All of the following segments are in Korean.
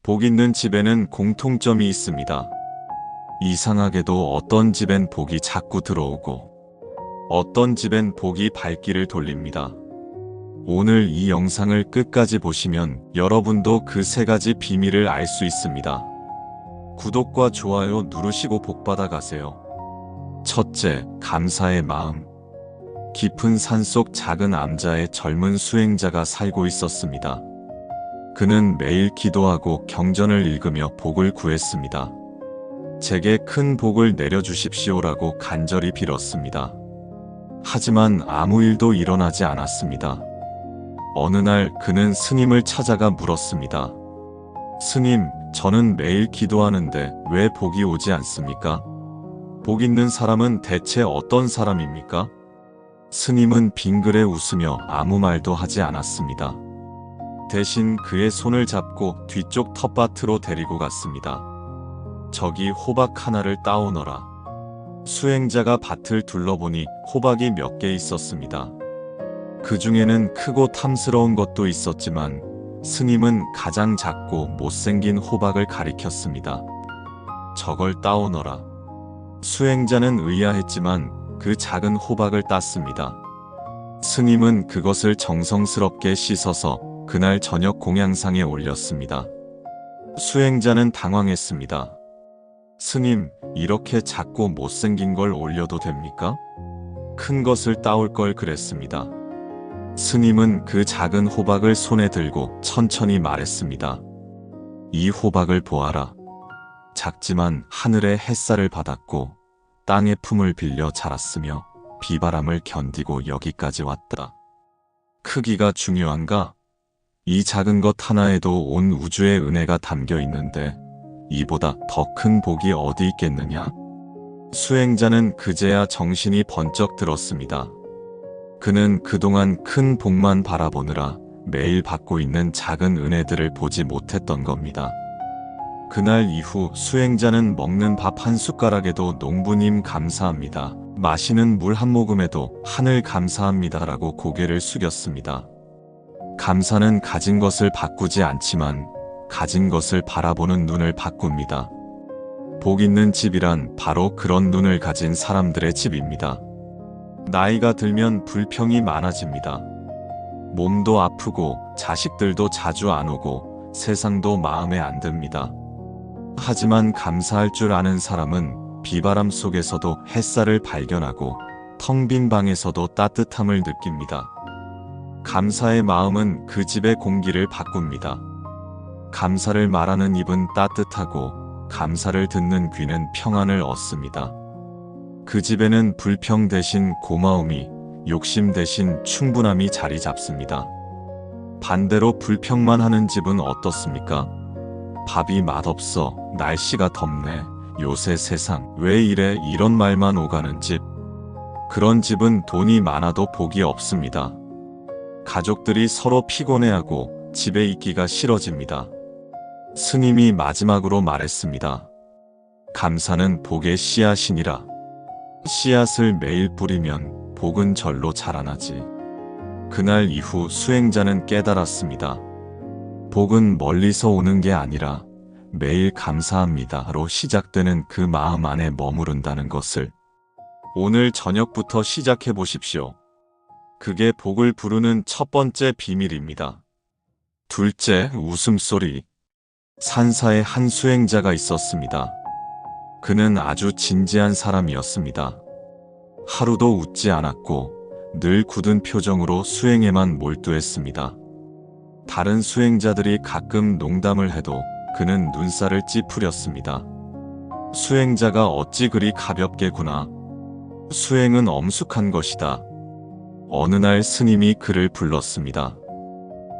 복 있는 집에는 공통점이 있습니다. 이상하게도 어떤 집엔 복이 자꾸 들어오고 어떤 집엔 복이 발길을 돌립니다. 오늘 이 영상을 끝까지 보시면 여러분도 그 세 가지 비밀을 알 수 있습니다. 구독과 좋아요 누르시고 복 받아가세요. 첫째, 감사의 마음. 깊은 산속 작은 암자에 젊은 수행자가 살고 있었습니다. 그는 매일 기도하고 경전을 읽으며 복을 구했습니다. 제게 큰 복을 내려주십시오라고 간절히 빌었습니다. 하지만 아무 일도 일어나지 않았습니다. 어느 날 그는 스님을 찾아가 물었습니다. 스님, 저는 매일 기도하는데 왜 복이 오지 않습니까? 복 있는 사람은 대체 어떤 사람입니까? 스님은 빙그레 웃으며 아무 말도 하지 않았습니다. 대신 그의 손을 잡고 뒤쪽 텃밭으로 데리고 갔습니다. 저기 호박 하나를 따오너라. 수행자가 밭을 둘러보니 호박이 몇 개 있었습니다. 그 중에는 크고 탐스러운 것도 있었지만 스님은 가장 작고 못생긴 호박을 가리켰습니다. 저걸 따오너라. 수행자는 의아했지만 그 작은 호박을 땄습니다. 스님은 그것을 정성스럽게 씻어서 그날 저녁 공양상에 올렸습니다. 수행자는 당황했습니다. 스님, 이렇게 작고 못생긴 걸 올려도 됩니까? 큰 것을 따올 걸 그랬습니다. 스님은 그 작은 호박을 손에 들고 천천히 말했습니다. 이 호박을 보아라. 작지만 하늘의 햇살을 받았고 땅의 품을 빌려 자랐으며 비바람을 견디고 여기까지 왔다. 크기가 중요한가? 이 작은 것 하나에도 온 우주의 은혜가 담겨 있는데 이보다 더 큰 복이 어디 있겠느냐? 수행자는 그제야 정신이 번쩍 들었습니다. 그는 그동안 큰 복만 바라보느라 매일 받고 있는 작은 은혜들을 보지 못했던 겁니다. 그날 이후 수행자는 먹는 밥 한 숟가락에도 농부님 감사합니다. 마시는 물 한 모금에도 하늘 감사합니다라고 고개를 숙였습니다. 감사는 가진 것을 바꾸지 않지만 가진 것을 바라보는 눈을 바꿉니다. 복 있는 집이란 바로 그런 눈을 가진 사람들의 집입니다. 나이가 들면 불평이 많아집니다. 몸도 아프고 자식들도 자주 안 오고 세상도 마음에 안 듭니다. 하지만 감사할 줄 아는 사람은 비바람 속에서도 햇살을 발견하고 텅 빈 방에서도 따뜻함을 느낍니다. 감사의 마음은 그 집의 공기를 바꿉니다. 감사를 말하는 입은 따뜻하고 감사를 듣는 귀는 평안을 얻습니다. 그 집에는 불평 대신 고마움이, 욕심 대신 충분함이 자리 잡습니다. 반대로 불평만 하는 집은 어떻습니까? 밥이 맛없어, 날씨가 덥네, 요새 세상 왜 이래 이런 말만 오가는 집. 그런 집은 돈이 많아도 복이 없습니다. 가족들이 서로 피곤해하고 집에 있기가 싫어집니다. 스님이 마지막으로 말했습니다. 감사는 복의 씨앗이니라. 씨앗을 매일 뿌리면 복은 절로 자라나지. 그날 이후 수행자는 깨달았습니다. 복은 멀리서 오는 게 아니라 매일 감사합니다로 시작되는 그 마음 안에 머무른다는 것을 오늘 저녁부터 시작해 보십시오. 그게 복을 부르는 첫 번째 비밀입니다. 둘째, 웃음소리. 산사에 한 수행자가 있었습니다. 그는 아주 진지한 사람이었습니다. 하루도 웃지 않았고 늘 굳은 표정으로 수행에만 몰두했습니다. 다른 수행자들이 가끔 농담을 해도 그는 눈살을 찌푸렸습니다. 수행자가 어찌 그리 가볍게 구나. 수행은 엄숙한 것이다. 어느 날 스님이 그를 불렀습니다.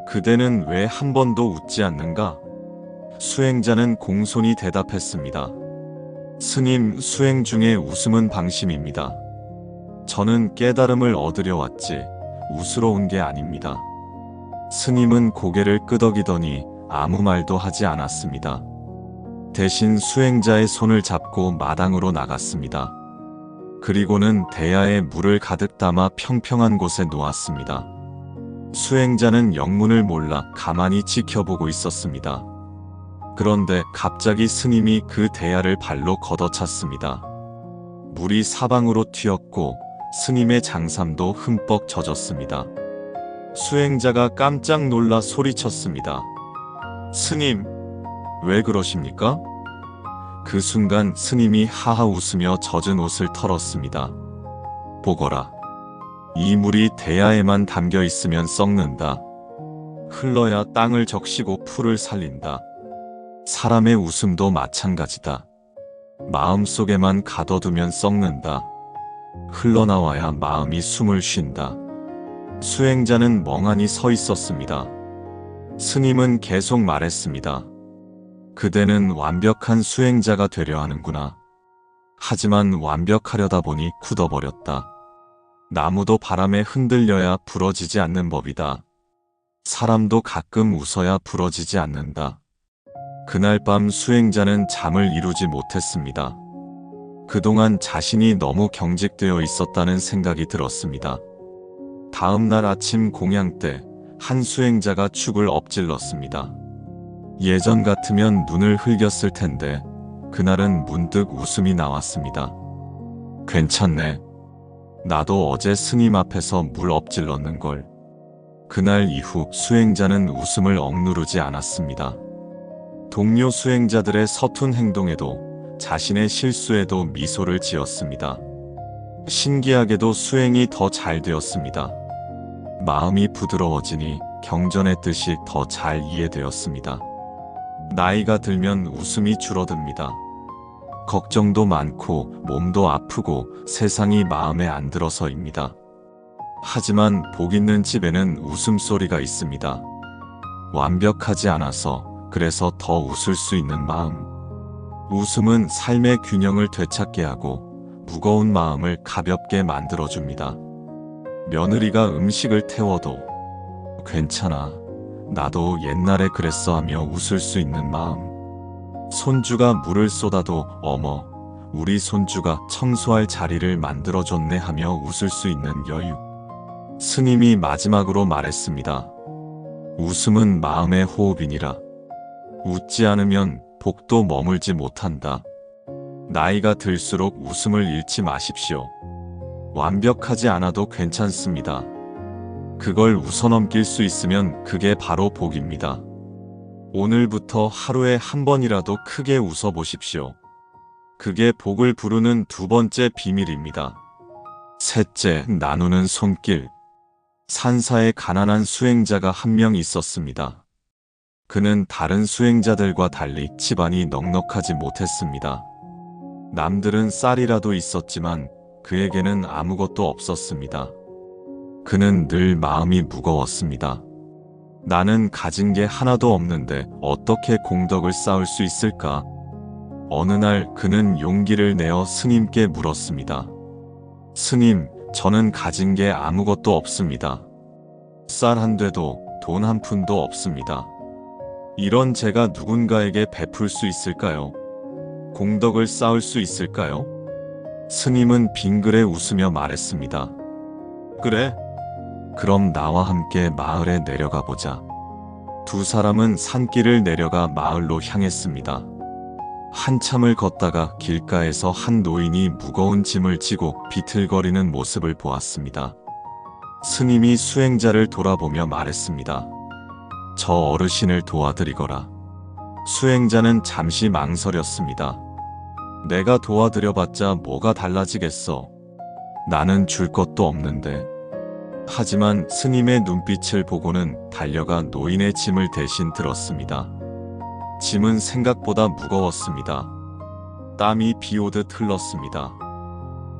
그대는 왜 한 번도 웃지 않는가? 수행자는 공손히 대답했습니다. 스님, 수행 중에 웃음은 방심입니다. 저는 깨달음을 얻으려 왔지 웃으러 온 게 아닙니다. 스님은 고개를 끄덕이더니 아무 말도 하지 않았습니다. 대신 수행자의 손을 잡고 마당으로 나갔습니다. 그리고는 대야에 물을 가득 담아 평평한 곳에 놓았습니다. 수행자는 영문을 몰라 가만히 지켜보고 있었습니다. 그런데 갑자기 스님이 그 대야를 발로 걷어찼습니다. 물이 사방으로 튀었고 스님의 장삼도 흠뻑 젖었습니다. 수행자가 깜짝 놀라 소리쳤습니다. 스님, 왜 그러십니까? 그 순간 스님이 하하 웃으며 젖은 옷을 털었습니다. 보거라. 이 물이 대야에만 담겨 있으면 썩는다. 흘러야 땅을 적시고 풀을 살린다. 사람의 웃음도 마찬가지다. 마음속에만 가둬두면 썩는다. 흘러나와야 마음이 숨을 쉰다. 수행자는 멍하니 서 있었습니다. 스님은 계속 말했습니다. 그대는 완벽한 수행자가 되려 하는구나. 하지만 완벽하려다 보니 굳어버렸다. 나무도 바람에 흔들려야 부러지지 않는 법이다. 사람도 가끔 웃어야 부러지지 않는다. 그날 밤 수행자는 잠을 이루지 못했습니다. 그동안 자신이 너무 경직되어 있었다는 생각이 들었습니다. 다음 날 아침 공양 때 한 수행자가 축을 엎질렀습니다. 예전 같으면 눈을 흘겼을 텐데 그날은 문득 웃음이 나왔습니다. 괜찮네. 나도 어제 스님 앞에서 물 엎질렀는걸. 그날 이후 수행자는 웃음을 억누르지 않았습니다. 동료 수행자들의 서툰 행동에도 자신의 실수에도 미소를 지었습니다. 신기하게도 수행이 더 잘 되었습니다. 마음이 부드러워지니 경전의 뜻이 더 잘 이해되었습니다. 나이가 들면 웃음이 줄어듭니다. 걱정도 많고 몸도 아프고 세상이 마음에 안 들어서입니다. 하지만 복 있는 집에는 웃음소리가 있습니다. 완벽하지 않아서 그래서 더 웃을 수 있는 마음. 웃음은 삶의 균형을 되찾게 하고 무거운 마음을 가볍게 만들어줍니다. 며느리가 음식을 태워도 괜찮아. 나도 옛날에 그랬어 하며 웃을 수 있는 마음. 손주가 물을 쏟아도 어머, 우리 손주가 청소할 자리를 만들어줬네 하며 웃을 수 있는 여유. 스님이 마지막으로 말했습니다. 웃음은 마음의 호흡이니라. 웃지 않으면 복도 머물지 못한다. 나이가 들수록 웃음을 잃지 마십시오. 완벽하지 않아도 괜찮습니다. 그걸 웃어넘길 수 있으면 그게 바로 복입니다. 오늘부터 하루에 한 번이라도 크게 웃어보십시오. 그게 복을 부르는 두 번째 비밀입니다. 셋째, 나누는 손길. 산사에 가난한 수행자가 한 명 있었습니다. 그는 다른 수행자들과 달리 집안이 넉넉하지 못했습니다. 남들은 쌀이라도 있었지만 그에게는 아무것도 없었습니다. 그는 늘 마음이 무거웠습니다. 나는 가진 게 하나도 없는데 어떻게 공덕을 쌓을 수 있을까? 어느 날 그는 용기를 내어 스님께 물었습니다. 스님, 저는 가진 게 아무것도 없습니다. 쌀 한 대도 돈 한 푼도 없습니다. 이런 제가 누군가에게 베풀 수 있을까요? 공덕을 쌓을 수 있을까요? 스님은 빙그레 웃으며 말했습니다. 그래? 그럼 나와 함께 마을에 내려가 보자. 두 사람은 산길을 내려가 마을로 향했습니다. 한참을 걷다가 길가에서 한 노인이 무거운 짐을 지고 비틀거리는 모습을 보았습니다. 스님이 수행자를 돌아보며 말했습니다. 저 어르신을 도와드리거라. 수행자는 잠시 망설였습니다. 내가 도와드려봤자 뭐가 달라지겠어. 나는 줄 것도 없는데. 하지만 스님의 눈빛을 보고는 달려가 노인의 짐을 대신 들었습니다. 짐은 생각보다 무거웠습니다. 땀이 비 오듯 흘렀습니다.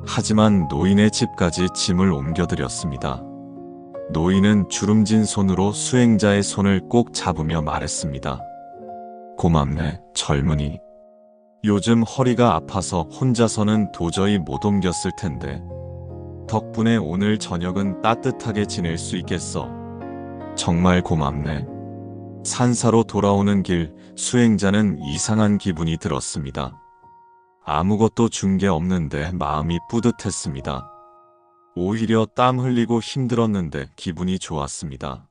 하지만 노인의 집까지 짐을 옮겨드렸습니다. 노인은 주름진 손으로 수행자의 손을 꼭 잡으며 말했습니다. 고맙네, 젊은이. 요즘 허리가 아파서 혼자서는 도저히 못 옮겼을 텐데 덕분에 오늘 저녁은 따뜻하게 지낼 수 있겠어. 정말 고맙네. 산사로 돌아오는 길 수행자는 이상한 기분이 들었습니다. 아무것도 준 게 없는데 마음이 뿌듯했습니다. 오히려 땀 흘리고 힘들었는데 기분이 좋았습니다.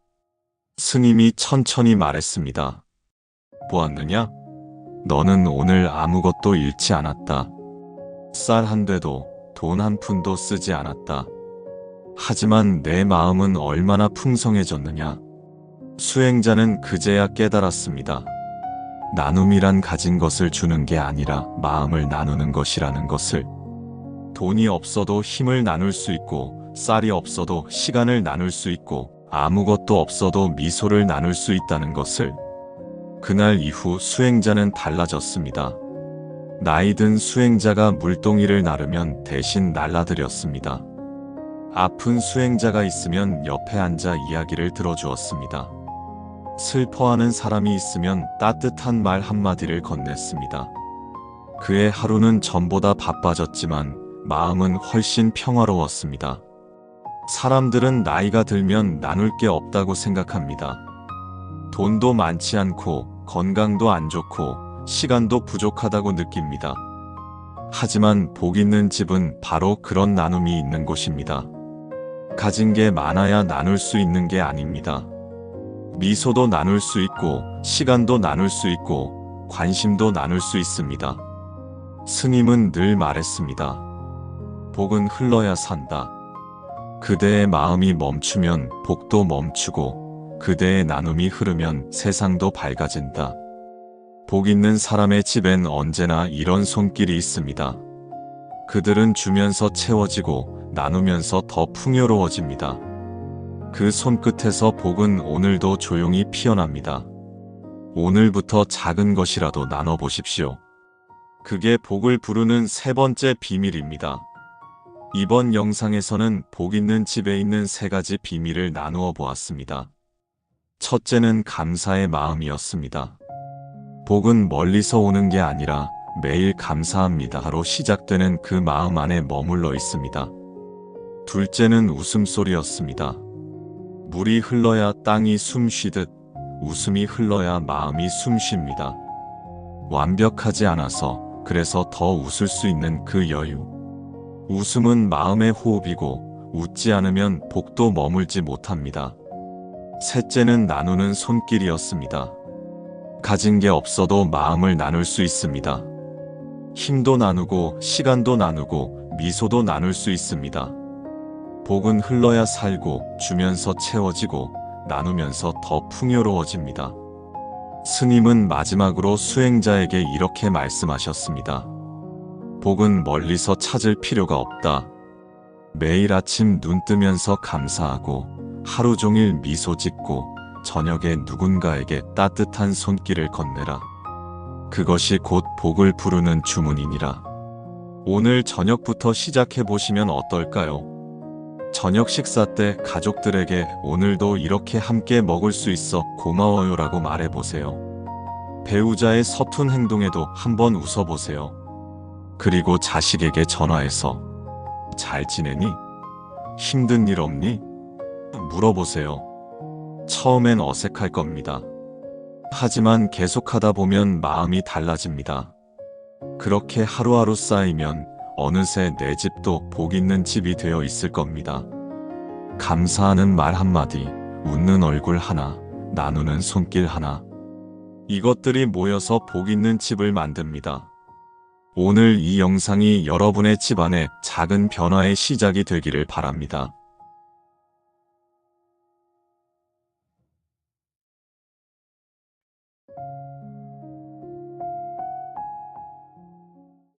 스님이 천천히 말했습니다. 보았느냐? 너는 오늘 아무것도 잃지 않았다. 쌀 한 대도 돈 한 푼도 쓰지 않았다. 하지만 내 마음은 얼마나 풍성해졌느냐. 수행자는 그제야 깨달았습니다. 나눔이란 가진 것을 주는 게 아니라 마음을 나누는 것이라는 것을. 돈이 없어도 힘을 나눌 수 있고, 쌀이 없어도 시간을 나눌 수 있고, 아무것도 없어도 미소를 나눌 수 있다는 것을. 그날 이후 수행자는 달라졌습니다. 나이든 수행자가 물동이를 나르면 대신 날라드렸습니다. 아픈 수행자가 있으면 옆에 앉아 이야기를 들어주었습니다. 슬퍼하는 사람이 있으면 따뜻한 말 한마디를 건넸습니다. 그의 하루는 전보다 바빠졌지만 마음은 훨씬 평화로웠습니다. 사람들은 나이가 들면 나눌 게 없다고 생각합니다. 돈도 많지 않고 건강도 안 좋고 시간도 부족하다고 느낍니다. 하지만 복 있는 집은 바로 그런 나눔이 있는 곳입니다. 가진 게 많아야 나눌 수 있는 게 아닙니다. 미소도 나눌 수 있고, 시간도 나눌 수 있고, 관심도 나눌 수 있습니다. 스님은 늘 말했습니다. 복은 흘러야 산다. 그대의 마음이 멈추면 복도 멈추고, 그대의 나눔이 흐르면 세상도 밝아진다. 복 있는 사람의 집엔 언제나 이런 손길이 있습니다. 그들은 주면서 채워지고, 나누면서 더 풍요로워집니다. 그 손끝에서 복은 오늘도 조용히 피어납니다. 오늘부터 작은 것이라도 나눠보십시오. 그게 복을 부르는 세 번째 비밀입니다. 이번 영상에서는 복 있는 집에 있는 세 가지 비밀을 나누어 보았습니다. 첫째는 감사의 마음이었습니다. 복은 멀리서 오는 게 아니라 매일 감사합니다로 시작되는 그 마음 안에 머물러 있습니다. 둘째는 웃음소리였습니다. 물이 흘러야 땅이 숨 쉬듯 웃음이 흘러야 마음이 숨 쉽니다. 완벽하지 않아서 그래서 더 웃을 수 있는 그 여유. 웃음은 마음의 호흡이고 웃지 않으면 복도 머물지 못합니다. 셋째는 나누는 손길이었습니다. 가진 게 없어도 마음을 나눌 수 있습니다. 힘도 나누고 시간도 나누고 미소도 나눌 수 있습니다. 복은 흘러야 살고 주면서 채워지고 나누면서 더 풍요로워집니다. 스님은 마지막으로 수행자에게 이렇게 말씀하셨습니다. 복은 멀리서 찾을 필요가 없다. 매일 아침 눈 뜨면서 감사하고 하루 종일 미소 짓고 저녁에 누군가에게 따뜻한 손길을 건네라. 그것이 곧 복을 부르는 주문이니라. 오늘 저녁부터 시작해 보시면 어떨까요? 저녁 식사 때 가족들에게 오늘도 이렇게 함께 먹을 수 있어 고마워요라고 말해보세요. 배우자의 서툰 행동에도 한번 웃어보세요. 그리고 자식에게 전화해서 잘 지내니? 힘든 일 없니? 물어보세요. 처음엔 어색할 겁니다. 하지만 계속하다 보면 마음이 달라집니다. 그렇게 하루하루 쌓이면 어느새 내 집도 복 있는 집이 되어 있을 겁니다. 감사하는 말 한마디, 웃는 얼굴 하나, 나누는 손길 하나. 이것들이 모여서 복 있는 집을 만듭니다. 오늘 이 영상이 여러분의 집안에 작은 변화의 시작이 되기를 바랍니다.